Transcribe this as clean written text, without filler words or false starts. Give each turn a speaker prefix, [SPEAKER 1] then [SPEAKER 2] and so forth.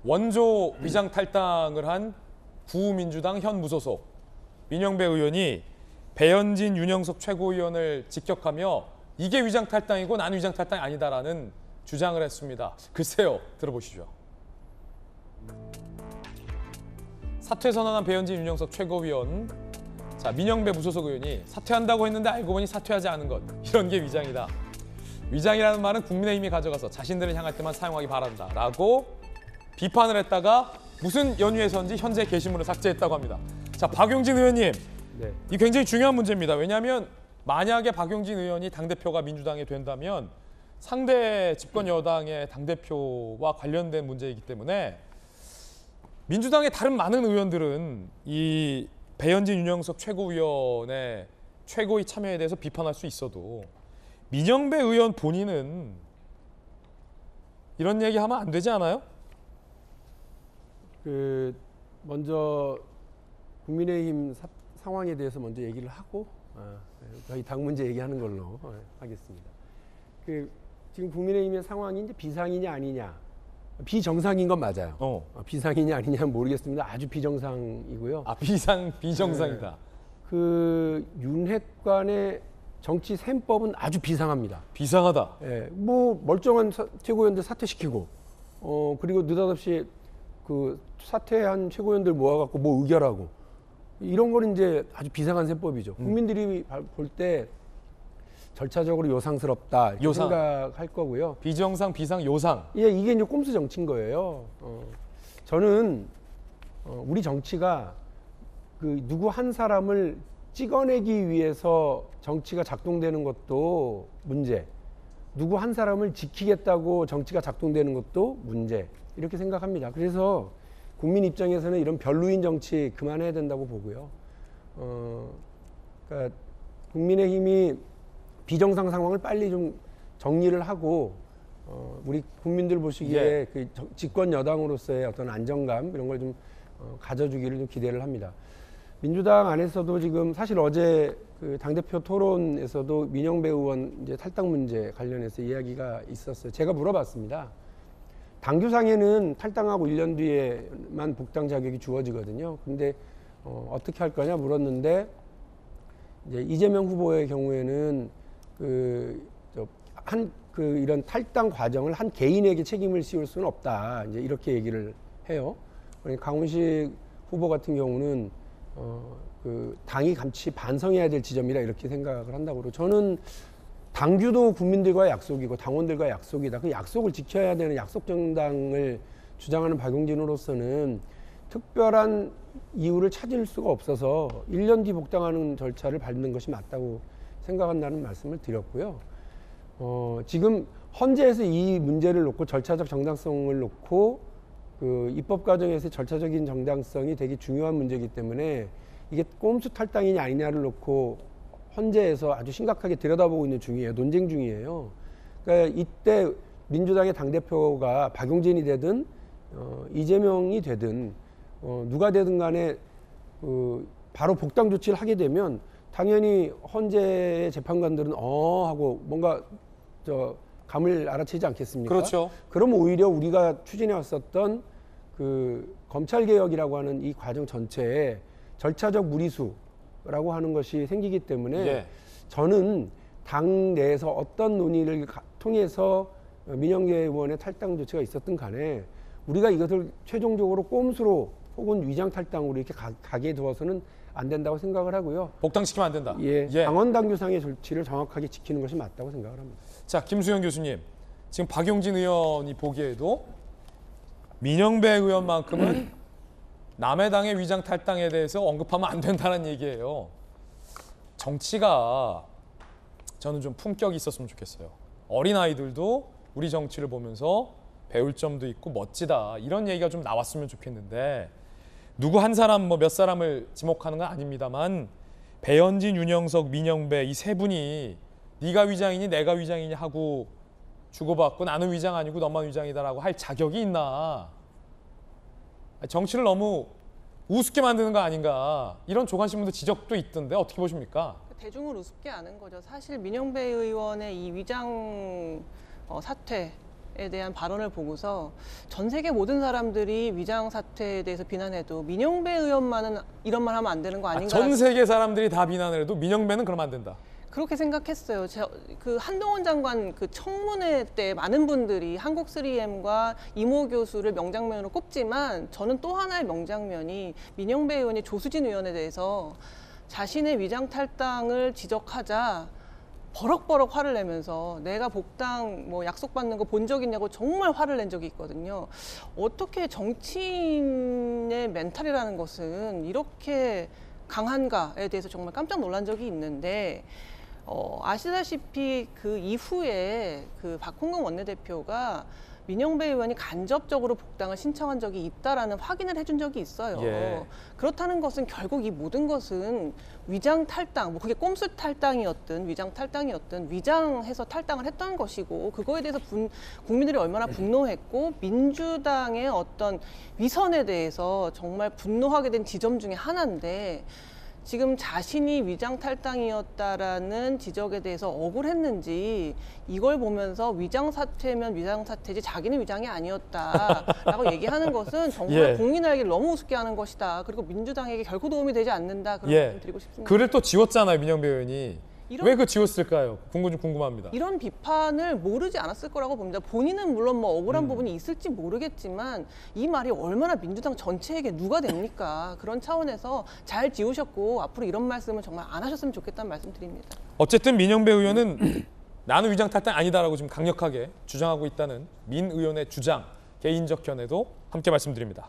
[SPEAKER 1] 원조 위장 탈당을 한 구민주당 현 무소속 민영배 의원이 배현진, 윤영석 최고위원을 직격하며 이게 위장 탈당이고 나는 위장 탈당이 아니다라는 주장을 했습니다. 글쎄요, 들어보시죠. 사퇴 선언한 배현진, 윤영석 최고위원. 자, 민영배 무소속 의원이 사퇴한다고 했는데 알고 보니 사퇴하지 않은 것. 이런 게 위장이다. 위장이라는 말은 국민의힘이 가져가서 자신들을 향할 때만 사용하기 바란다라고 비판을 했다가 무슨 연유에서인지 현재 게시물을 삭제했다고 합니다. 자, 박용진 의원님,
[SPEAKER 2] 네.
[SPEAKER 1] 이 굉장히 중요한 문제입니다. 왜냐하면 만약에 박용진 의원이 당대표가 민주당이 된다면 상대 집권 여당의 당대표와 관련된 문제이기 때문에 민주당의 다른 많은 의원들은 이 배현진, 윤영석 최고위원의 최고위 참여에 대해서 비판할 수 있어도 민영배 의원 본인은 이런 얘기하면 안 되지 않아요?
[SPEAKER 2] 먼저 국민의힘 상황에 대해서 먼저 얘기를 하고 저희 당 문제 얘기하는 걸로 하겠습니다. 지금 국민의힘의 상황이 이제 비상이냐 아니냐, 비정상인 건 맞아요. 비상이냐 아니냐는 모르겠습니다. 아주 비정상이고요.
[SPEAKER 1] 아, 비정상이다.
[SPEAKER 2] 윤핵관의 정치 셈법은 아주 비상합니다.
[SPEAKER 1] 비상하다.
[SPEAKER 2] 예, 뭐 멀쩡한 최고위원들 사퇴시키고, 그리고 느닷없이 그 사퇴한 최고위원들 모아갖고 뭐 의결하고, 이런 건 이제 아주 비상한 셈법이죠. 국민들이 볼 때 절차적으로 요상스럽다 이렇게 생각할 거고요.
[SPEAKER 1] 비정상, 비상, 요상.
[SPEAKER 2] 예, 이게 이제 꼼수 정치인 거예요. 저는 우리 정치가 누구 한 사람을 찍어내기 위해서 정치가 작동되는 것도 문제, 누구 한 사람을 지키겠다고 정치가 작동되는 것도 문제, 이렇게 생각합니다. 그래서 국민 입장에서는 이런 별루인 정치 그만해야 된다고 보고요. 그러니까 국민의힘이 비정상 상황을 빨리 좀 정리를 하고 우리 국민들 보시기에 그 집권 여당으로서의 어떤 안정감 이런 걸 좀 가져주기를 좀 기대를 합니다. 민주당 안에서도 지금 사실 어제 그 당대표 토론에서도 민영배 의원 이제 탈당 문제 관련해서 이야기가 있었어요. 제가 물어봤습니다. 당규상에는 탈당하고 1년 뒤에만 복당 자격이 주어지거든요. 근데 어떻게 할 거냐 물었는데, 이제 이재명 후보의 경우에는 이런 탈당 과정을 한 개인에게 책임을 씌울 수는 없다, 이제 이렇게 얘기를 해요. 강훈식 후보 같은 경우는 당이 같이 반성해야 될 지점이라 이렇게 생각을 한다고 그러고, 저는 당규도 국민들과의 약속이고 당원들과의 약속이다. 그 약속을 지켜야 되는 약속 정당을 주장하는 박용진으로서는 특별한 이유를 찾을 수가 없어서 1년 뒤 복당하는 절차를 밟는 것이 맞다고 생각한다는 말씀을 드렸고요. 지금 헌재에서 이 문제를 놓고 절차적 정당성을 놓고 입법 과정에서 절차적인 정당성이 되게 중요한 문제이기 때문에 이게 꼼수 탈당이냐 아니냐를 놓고 헌재에서 아주 심각하게 들여다보고 있는 중이에요. 논쟁 중이에요. 그러니까 이때 민주당의 당대표가 박용진이 되든 이재명이 되든 누가 되든 간에 바로 복당 조치를 하게 되면 당연히 헌재의 재판관들은 하고 뭔가 감을 알아채지 않겠습니까?
[SPEAKER 1] 그렇죠.
[SPEAKER 2] 그러면 오히려 우리가 추진해 왔었던 검찰개혁이라고 하는 이 과정 전체에 절차적 무리수라고 하는 것이 생기기 때문에 저는 당 내에서 어떤 논의를 통해서 민영배 의원의 탈당 조치가 있었든 간에 우리가 이것을 최종적으로 꼼수로 혹은 위장 탈당으로 이렇게 가게 두어서는 안 된다고 생각을 하고요.
[SPEAKER 1] 복당시키면 안 된다.
[SPEAKER 2] 당원 당규상의 조치를 정확하게 지키는 것이 맞다고 생각을 합니다.
[SPEAKER 1] 자, 김수영 교수님, 지금 박용진 의원이 보기에도 민영배 의원만큼은 남의 당의 위장 탈당에 대해서 언급하면 안 된다는 얘기예요. 정치가 저는 좀 품격이 있었으면 좋겠어요. 어린아이들도 우리 정치를 보면서 배울 점도 있고 멋지다, 이런 얘기가 좀 나왔으면 좋겠는데, 누구 한 사람 몇 사람을 지목하는 건 아닙니다만 배현진, 윤영석, 민영배 이 세 분이 네가 위장이니 내가 위장이니 하고 주고받고 나는 위장 아니고 너만 위장이다라고 할 자격이 있나. 정치를 너무 우습게 만드는 거 아닌가, 이런 조간신문도 지적도 있던데 어떻게 보십니까?
[SPEAKER 3] 대중을 우습게 아는 거죠. 사실 민영배 의원의 이 위장 사퇴 대한 발언을 보고서 전 세계 모든 사람들이 위장 사태에 대해서 비난해도 민영배 의원만은 이런 말 하면 안 되는 거 아닌가?
[SPEAKER 1] 전 세계 사람들이 다 비난을 해도 민영배는 그러면 안 된다.
[SPEAKER 3] 그렇게 생각했어요. 그 한동훈 장관 그 청문회 때 많은 분들이 한국 3M과 이모 교수를 명장면으로 꼽지만 저는 또 하나의 명장면이 민영배 의원이 조수진 의원에 대해서 자신의 위장 탈당을 지적하자 버럭버럭 화를 내면서 내가 복당 뭐 약속받는 거 본 적 있냐고 정말 화를 낸 적이 있거든요. 어떻게 정치인의 멘탈이라는 것은 이렇게 강한가에 대해서 정말 깜짝 놀란 적이 있는데 아시다시피 그 이후에 그 박홍근 원내대표가 민영배 의원이 간접적으로 복당을 신청한 적이 있다라는 확인을 해준 적이 있어요.
[SPEAKER 1] 예.
[SPEAKER 3] 그렇다는 것은 결국 이 모든 것은 위장 탈당, 뭐 그게 꼼수 탈당이었든 위장 탈당이었든 위장해서 탈당을 했던 것이고 그거에 대해서 국민들이 얼마나 분노했고 민주당의 어떤 위선에 대해서 정말 분노하게 된 지점 중에 하나인데 지금 자신이 위장 탈당이었다라는 지적에 대해서 억울했는지 이걸 보면서 위장 사퇴면 위장 사퇴지 자기는 위장이 아니었다라고 얘기하는 것은 정말
[SPEAKER 1] 예.
[SPEAKER 3] 국민에게 너무 우습게 하는 것이다. 그리고 민주당에게 결코 도움이 되지 않는다. 그런
[SPEAKER 1] 예.
[SPEAKER 3] 말씀 드리고 싶습니다.
[SPEAKER 1] 글을 또 지웠잖아요, 민영배 의원이.
[SPEAKER 3] 이런-
[SPEAKER 1] 왜 그 지웠을까요? 좀 궁금합니다.
[SPEAKER 3] 이런 비판을 모르지 않았을 거라고 봅니다. 본인은 물론 뭐 억울한 부분이 있을지 모르겠지만 이 말이 얼마나 민주당 전체에게 누가 됩니까? 그런 차원에서 잘 지우셨고 앞으로 이런 말씀을 정말 안 하셨으면 좋겠다는 말씀 드립니다.
[SPEAKER 1] 어쨌든 민영배 의원은 나는 위장 탈당 아니다라고 지금 강력하게 주장하고 있다는 민 의원의 주장, 개인적 견해도 함께 말씀드립니다.